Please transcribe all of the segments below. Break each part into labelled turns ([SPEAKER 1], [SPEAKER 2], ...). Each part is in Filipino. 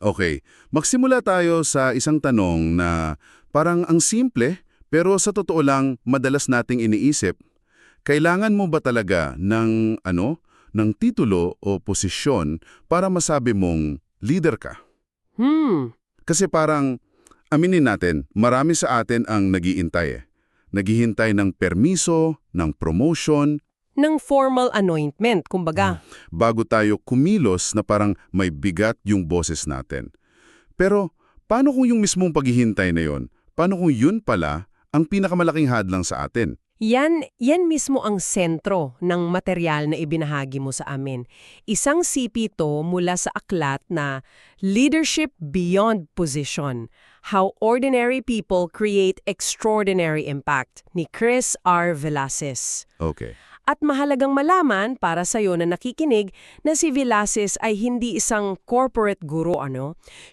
[SPEAKER 1] Okay, magsimula tayo sa isang tanong na parang ang simple, pero sa totoo lang madalas nating iniisip. Kailangan mo ba talaga ng titulo o posisyon para masabi mong leader ka? Kasi parang, aminin natin, marami sa atin ang naghihintay eh. Naghihintay ng permiso, ng promotion,
[SPEAKER 2] Ng formal anointment, kumbaga.
[SPEAKER 1] bago tayo kumilos na parang may bigat yung boses natin. Pero, paano kung yung mismong paghihintay na yon? Paano kung yun pala ang pinakamalaking hadlang sa atin?
[SPEAKER 2] Yan mismo ang sentro ng material na ibinahagi mo sa amin. Isang sipi to mula sa aklat na Leadership Beyond Position, How Ordinary People Create Extraordinary Impact ni Chris R. Velazquez.
[SPEAKER 1] Okay.
[SPEAKER 2] At mahalagang malaman para sa iyo na nakikinig na si Velazquez ay hindi isang corporate guru,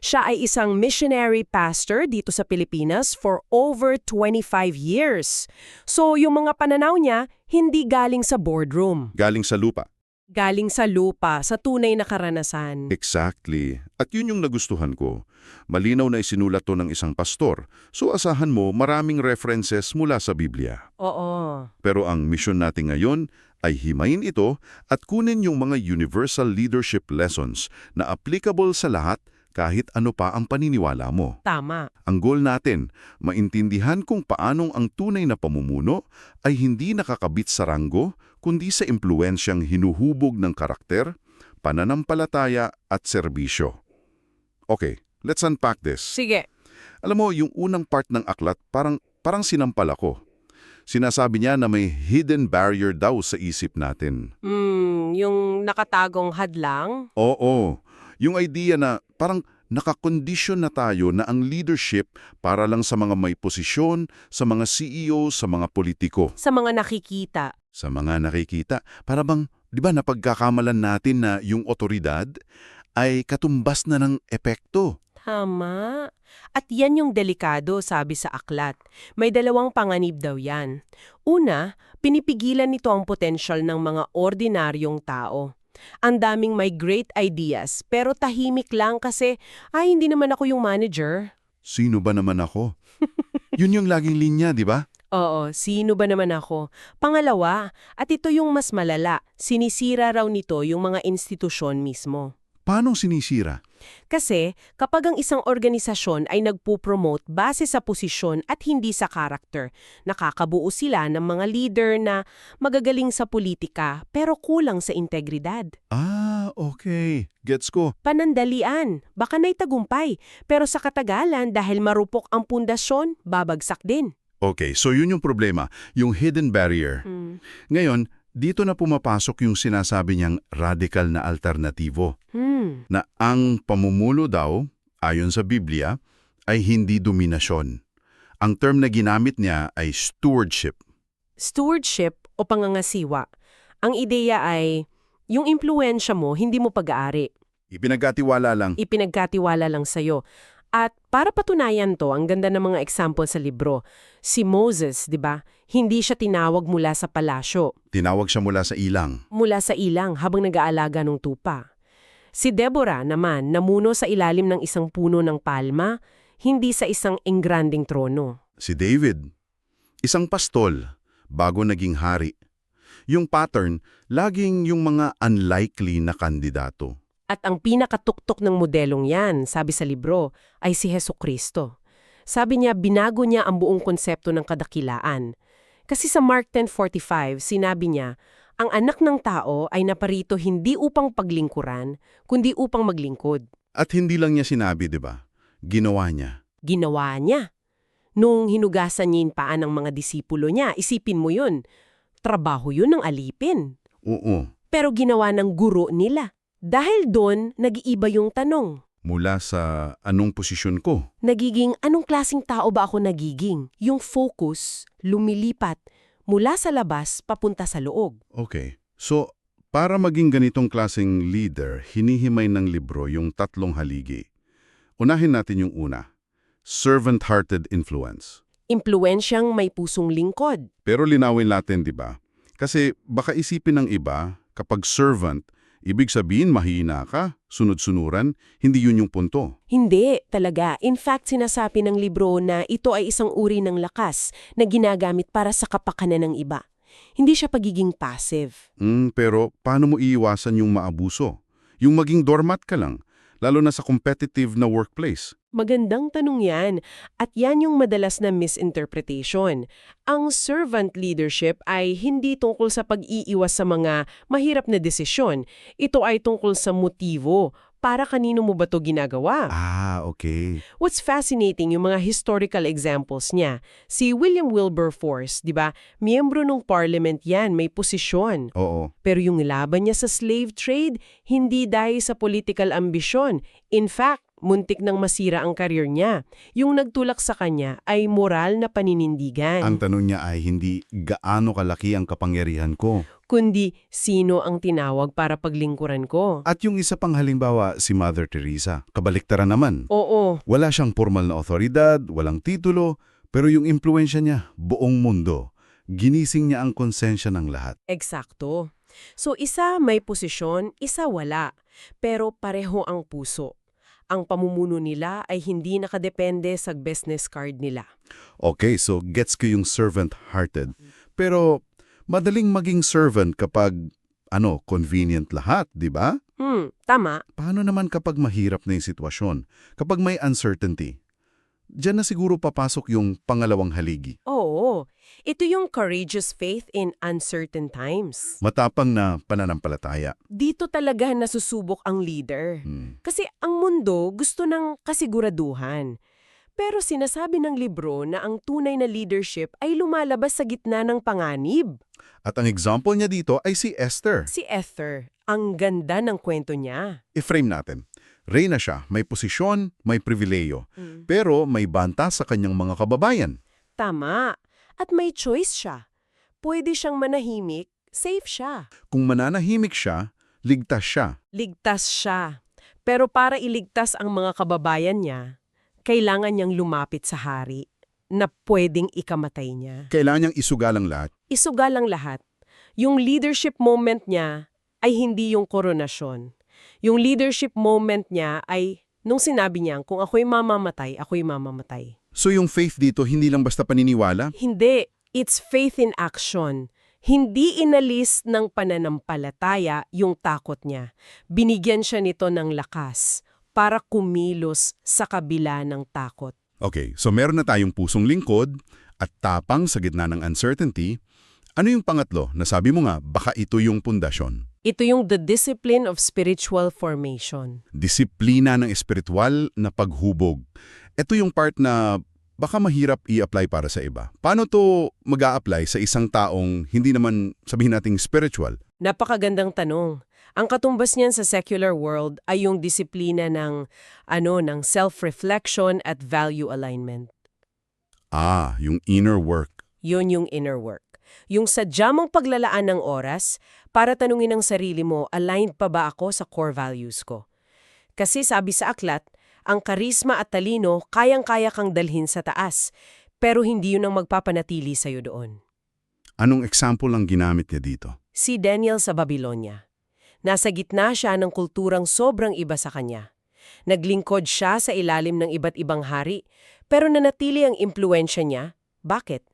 [SPEAKER 2] Siya ay isang missionary pastor dito sa Pilipinas for over 25 years. So yung mga pananaw niya, hindi galing sa boardroom.
[SPEAKER 1] Galing sa lupa.
[SPEAKER 2] Galing sa lupa, sa tunay na karanasan.
[SPEAKER 1] Exactly. At yun yung nagustuhan ko. Malinaw na isinulat to ng isang pastor. So asahan mo maraming references mula sa Biblia.
[SPEAKER 2] Oo.
[SPEAKER 1] Pero ang misyon natin ngayon ay himayin ito at kunin yung mga universal leadership lessons na applicable sa lahat kahit ano pa ang paniniwala mo.
[SPEAKER 2] Tama.
[SPEAKER 1] Ang goal natin, maintindihan kung paanong ang tunay na pamumuno ay hindi nakakabit sa ranggo, kundi sa impluensyang hinuhubog ng karakter, pananampalataya at serbisyo. Okay, let's unpack this.
[SPEAKER 2] Sige.
[SPEAKER 1] Alam mo, yung unang part ng aklat, parang sinampal ako. Sinasabi niya na may hidden barrier daw sa isip natin.
[SPEAKER 2] Yung nakatagong hadlang.
[SPEAKER 1] Oo, yung idea na parang nakakondisyon na tayo na ang leadership para lang sa mga may posisyon, sa mga CEO, sa mga politiko.
[SPEAKER 2] Sa mga nakikita.
[SPEAKER 1] Sa mga nakikita, para bang, di ba napagkakamalan natin na yung otoridad ay katumbas na ng epekto?
[SPEAKER 2] Tama. At yan yung delikado, sabi sa aklat. May dalawang panganib daw yan. Una, pinipigilan nito ang potensyal ng mga ordinaryong tao. Ang daming may great ideas, pero tahimik lang kasi, hindi naman ako yung manager.
[SPEAKER 1] Sino ba naman ako? Yun yung laging linya, di ba?
[SPEAKER 2] Oo, sino ba naman ako? Pangalawa, at ito yung mas malala, sinisira raw nito yung mga institusyon mismo.
[SPEAKER 1] Paano sinisira?
[SPEAKER 2] Kasi kapag ang isang organisasyon ay nagpo-promote base sa posisyon at hindi sa karakter, nakakabuo sila ng mga leader na magagaling sa politika pero kulang sa integridad.
[SPEAKER 1] Okay. Gets ko.
[SPEAKER 2] Panandalian, baka na'y tagumpay, pero sa katagalan dahil marupok ang pundasyon, babagsak din.
[SPEAKER 1] Okay, so yun yung problema, yung hidden barrier. Ngayon, dito na pumapasok yung sinasabi niyang radical na alternatibo. Na ang pamumulo daw, ayon sa Biblia, ay hindi dominasyon. Ang term na ginamit niya ay stewardship.
[SPEAKER 2] Stewardship o pangangasiwa. Ang ideya ay, yung impluensya mo, hindi mo pag-aari.
[SPEAKER 1] Ipinagkatiwala lang.
[SPEAKER 2] Ipinagkatiwala lang sa'yo. At para patunayan to, ang ganda ng mga example sa libro, si Moses, di ba? Hindi siya tinawag mula sa palasyo.
[SPEAKER 1] Tinawag siya mula sa ilang.
[SPEAKER 2] Mula sa ilang habang nag-aalaga ng tupa. Si Deborah naman, namuno sa ilalim ng isang puno ng palma, hindi sa isang engranding trono.
[SPEAKER 1] Si David, isang pastol, bago naging hari. Yung pattern, laging yung mga unlikely na kandidato.
[SPEAKER 2] At ang pinakatuktok ng modelong yan, sabi sa libro, ay si Hesukristo. Sabi niya, binago niya ang buong konsepto ng kadakilaan. Kasi sa Mark 10:45, sinabi niya, ang anak ng tao ay naparito hindi upang paglingkuran, kundi upang maglingkod.
[SPEAKER 1] At hindi lang niya sinabi, di ba? Ginawa niya.
[SPEAKER 2] Ginawa niya. Nung hinugasan niya yung paa ng mga disipulo niya, isipin mo yun. Trabaho yun ng alipin.
[SPEAKER 1] Oo.
[SPEAKER 2] Pero ginawa ng guro nila. Dahil doon, nag-iiba yung tanong.
[SPEAKER 1] Mula sa anong posisyon ko?
[SPEAKER 2] Nagiging anong klaseng tao ba ako nagiging? Yung focus, lumilipat, mula sa labas papunta sa loob.
[SPEAKER 1] Okay. So, para maging ganitong klaseng leader, hinihimay ng libro yung tatlong haligi. Unahin natin yung una. Servant-hearted influence.
[SPEAKER 2] Impluensyang may pusong lingkod.
[SPEAKER 1] Pero linawin natin, di ba? Kasi baka isipin ng iba, kapag servant, Ibig sabihin mahina ka, sunod-sunuran, hindi yun yung punto.
[SPEAKER 2] Hindi, talaga. In fact, sinasabi ng libro na ito ay isang uri ng lakas na ginagamit para sa kapakanan ng iba. Hindi siya pagiging passive.
[SPEAKER 1] Pero paano mo iiwasan yung maabuso? Yung maging doormat ka lang, lalo na sa competitive na workplace.
[SPEAKER 2] Magandang tanong yan. At yan yung madalas na misinterpretation. Ang servant leadership ay hindi tungkol sa pag-iiwas sa mga mahirap na desisyon. Ito ay tungkol sa motibo. Para kanino mo ba to ginagawa?
[SPEAKER 1] Okay.
[SPEAKER 2] What's fascinating yung mga historical examples niya. Si William Wilberforce, di ba? Miyembro ng parliament yan, may posisyon.
[SPEAKER 1] Oo.
[SPEAKER 2] Pero yung laban niya sa slave trade, hindi dahil sa political ambisyon. In fact, muntik nang masira ang karir niya. Yung nagtulak sa kanya ay moral na paninindigan.
[SPEAKER 1] Ang tanong niya ay hindi gaano kalaki ang kapangyarihan ko.
[SPEAKER 2] Kundi sino ang tinawag para paglingkuran ko.
[SPEAKER 1] At yung isa pang halimbawa, si Mother Teresa. Kabaliktaran naman.
[SPEAKER 2] Oo,
[SPEAKER 1] Wala siyang formal na otoridad, walang titulo, pero yung impluensya niya, buong mundo. Ginising niya ang konsensya ng lahat.
[SPEAKER 2] eksakto. So isa may posisyon, isa wala. Pero pareho ang puso. Ang pamumuno nila ay hindi nakadepende sa business card nila.
[SPEAKER 1] Okay, so gets ko yung servant-hearted. Pero madaling maging servant kapag, convenient lahat, di ba?
[SPEAKER 2] Tama.
[SPEAKER 1] Paano naman kapag mahirap na yung sitwasyon? Kapag may uncertainty? Diyan na siguro papasok yung pangalawang haligi.
[SPEAKER 2] Oo. Ito yung courageous faith in uncertain times.
[SPEAKER 1] Matapang na pananampalataya.
[SPEAKER 2] Dito talaga nasusubok ang leader. Kasi ang mundo gusto ng kasiguraduhan. Pero sinasabi ng libro na ang tunay na leadership ay lumalabas sa gitna ng panganib.
[SPEAKER 1] At ang example niya dito ay si Esther.
[SPEAKER 2] Si Esther, ang ganda ng kwento niya.
[SPEAKER 1] I-frame natin. Reyna siya, may posisyon, may pribileyo. Pero may banta sa kanyang mga kababayan.
[SPEAKER 2] Tama. At may choice siya. Pwede siyang manahimik, safe siya.
[SPEAKER 1] Kung mananahimik siya, ligtas siya.
[SPEAKER 2] Ligtas siya. Pero para iligtas ang mga kababayan niya, kailangan niyang lumapit sa hari na pwedeng ikamatay niya.
[SPEAKER 1] Kailangan niyang isugalang lahat.
[SPEAKER 2] Isugal ang lahat. Yung leadership moment niya ay hindi yung koronasyon. Yung leadership moment niya ay nung sinabi niya, kung ako'y mamamatay, ako'y mamamatay.
[SPEAKER 1] So yung faith dito, hindi lang basta paniniwala?
[SPEAKER 2] Hindi. It's faith in action. Hindi inalis ng pananampalataya yung takot niya. Binigyan siya nito ng lakas para kumilos sa kabila ng takot.
[SPEAKER 1] Okay, so meron na tayong pusong lingkod at tapang sa gitna ng uncertainty. Ano yung pangatlo? Nasabi mo nga, baka ito yung pundasyon.
[SPEAKER 2] Ito yung the discipline of spiritual formation.
[SPEAKER 1] Disiplina ng espiritual na paghubog. Ito yung part na baka mahirap i-apply para sa iba. Paano to mag-a-apply sa isang taong hindi naman sabihin nating spiritual?
[SPEAKER 2] Napakagandang tanong. Ang katumbas niyan sa secular world ay yung disiplina ng self-reflection at value alignment.
[SPEAKER 1] Yung inner work.
[SPEAKER 2] Yun yung inner work. Yung sadyamang paglalaan ng oras para tanungin ang sarili mo, aligned pa ba ako sa core values ko? Kasi sabi sa aklat, ang karisma at talino kayang-kaya kang dalhin sa taas, pero hindi yun ang magpapanatili sa'yo doon.
[SPEAKER 1] Anong example ang ginamit niya dito?
[SPEAKER 2] Si Daniel sa Babylonia. Nasa gitna siya ng kulturang sobrang iba sa kanya. Naglingkod siya sa ilalim ng iba't ibang hari, pero nanatili ang impluensya niya. Bakit?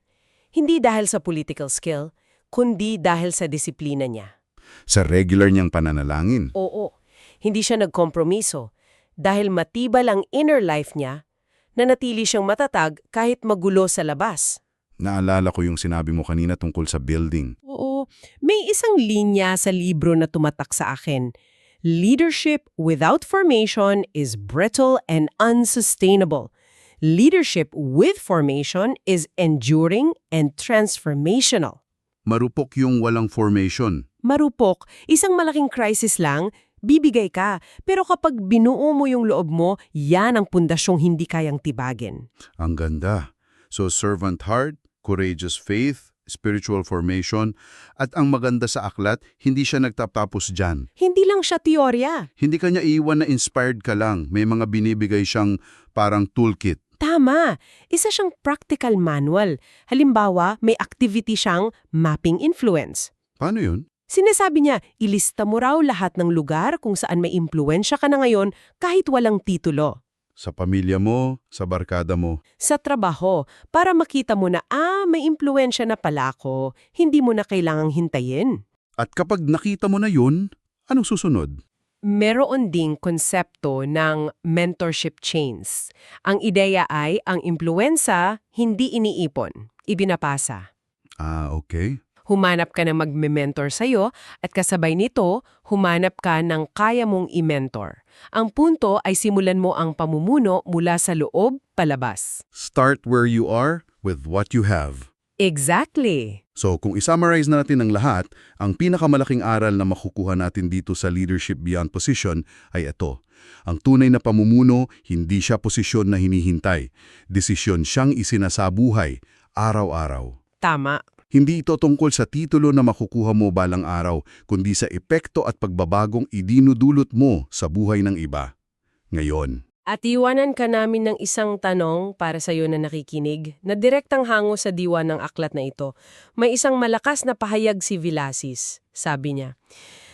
[SPEAKER 2] Hindi dahil sa political skill, kundi dahil sa disiplina niya.
[SPEAKER 1] Sa regular niyang pananalangin.
[SPEAKER 2] Oo, hindi siya nagkompromiso. Dahil matibay ang inner life niya, nanatili siyang matatag kahit magulo sa labas.
[SPEAKER 1] Naalala ko yung sinabi mo kanina tungkol sa building.
[SPEAKER 2] Oo, may isang linya sa libro na tumatak sa akin. Leadership without formation is brittle and unsustainable. Leadership with formation is enduring and transformational.
[SPEAKER 1] Marupok yung walang formation.
[SPEAKER 2] Marupok, isang malaking crisis lang, bibigay ka. Pero kapag binuo mo yung loob mo, yan ang pundasyong hindi kayang tibagin.
[SPEAKER 1] Ang ganda. So servant heart, courageous faith, spiritual formation, at ang maganda sa aklat, hindi siya nagtatapos dyan.
[SPEAKER 2] Hindi lang siya teorya.
[SPEAKER 1] Hindi kanya iiwan na inspired ka lang. May mga binibigay siyang parang toolkit.
[SPEAKER 2] Tama. Isa siyang practical manual. Halimbawa, may activity siyang mapping influence.
[SPEAKER 1] Paano yun?
[SPEAKER 2] Sinasabi niya, ilista mo raw lahat ng lugar kung saan may impluensya ka na ngayon kahit walang titulo.
[SPEAKER 1] Sa pamilya mo, sa barkada mo.
[SPEAKER 2] Sa trabaho, para makita mo na, may impluensya na pala ako, hindi mo na kailangang hintayin.
[SPEAKER 1] At kapag nakita mo na yun, anong susunod?
[SPEAKER 2] Meron ding konsepto ng mentorship chains. Ang ideya ay ang impluensa hindi iniipon, ibinapasa.
[SPEAKER 1] Okay.
[SPEAKER 2] Humanap ka ng magme-mentor sa'yo at kasabay nito, humanap ka ng kaya mong i-mentor. Ang punto ay simulan mo ang pamumuno mula sa loob palabas.
[SPEAKER 1] Start where you are with what you have.
[SPEAKER 2] Exactly!
[SPEAKER 1] So kung isummarize na natin ang lahat, ang pinakamalaking aral na makukuha natin dito sa Leadership Beyond Position ay ito. Ang tunay na pamumuno, hindi siya posisyon na hinihintay. Desisyon siyang isinasabuhay, araw-araw.
[SPEAKER 2] Tama.
[SPEAKER 1] Hindi ito tungkol sa titulo na makukuha mo balang araw, kundi sa epekto at pagbabagong idinudulot mo sa buhay ng iba. Ngayon.
[SPEAKER 2] At iwanan ka namin ng isang tanong para sa iyo na nakikinig, na direktang hango sa diwa ng aklat na ito. May isang malakas na pahayag si Villasis. Sabi niya,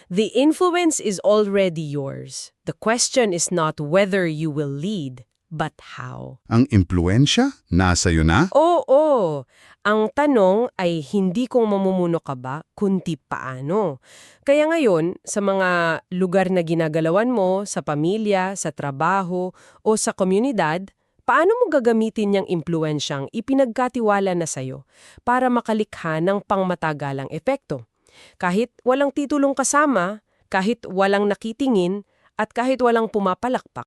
[SPEAKER 2] "The influence is already yours. The question is not whether you will lead, but how."
[SPEAKER 1] Ang impluensya, nasa iyo na?
[SPEAKER 2] Oo. Ang tanong ay hindi kung mamumuno ka ba, kundi paano. Kaya ngayon, sa mga lugar na ginagalawan mo, sa pamilya, sa trabaho, o sa komunidad, paano mo gagamitin niyang impluensyang ipinagkatiwala na sa'yo para makalikha ng pangmatagalang epekto? Kahit walang titulong kasama, kahit walang nakitingin, at kahit walang pumapalakpak.